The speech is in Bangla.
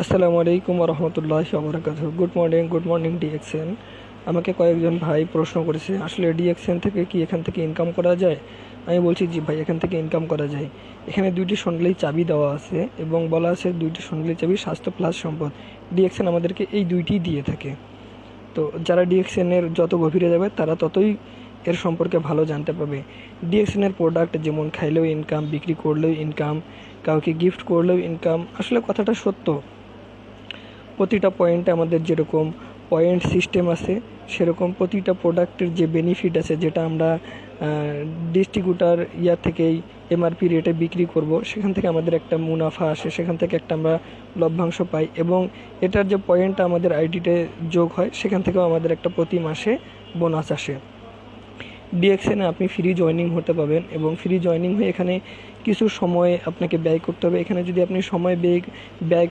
আসসালামু আলাইকুম রহমতুল্লাহি ওয়া বারাকাতুহু। Good morning DXN. আমাকে কয়েকজন ভাই প্রশ্ন করেছে আসলে ডিএক্সএন থেকে কি এখান থেকে ইনকাম করা যায়। আমি বলছি জি ভাই, এখান থেকে ইনকাম করা যায়। এখানে দুইটি সোনালী চাবি দেওয়া আছে এবং বলা আছে দুইটি সোনালী চাবি স্বাস্থ্য প্লাস সম্পদ। ডিএক্সএন আমাদেরকে এই দুইটি দিয়ে থাকে। তো যারা ডিএক্সএনের যত গভীরে যাবে তারা ততই এর সম্পর্কে ভালো জানতে পারবে। ডিএক্সএনের প্রোডাক্ট যেমন খাইলেও ইনকাম, বিক্রি করলেও ইনকাম, কাউকে গিফট করলেও ইনকাম। আসলে কথাটা সত্য। প্রতিটা পয়েন্টে আমাদের যেরকম পয়েন্ট সিস্টেম আছে, সেরকম প্রতিটা প্রোডাক্টের যে বেনিফিট আছে, যেটা আমরা ডিস্ট্রিবিউটার থেকেই এমআরপি রেটে বিক্রি করব, সেখান থেকে আমাদের একটা মুনাফা আসে, সেখান থেকে একটা আমরা লভ্যাংশ পাই এবং এটার যে পয়েন্ট আমাদের আইডিতে যোগ হয়, সেখান থেকেও আমাদের একটা প্রতি মাসে বোনাস আসে। ডিএক্সএনে আপনি ফ্রি জয়েনিং হতে পারবেন এবং ফ্রি জয়েনিং হয়ে এখানে কিছু সময় আপনাকে ব্যয় করতে হবে। এখানে যদি আপনি সময় ব্যয়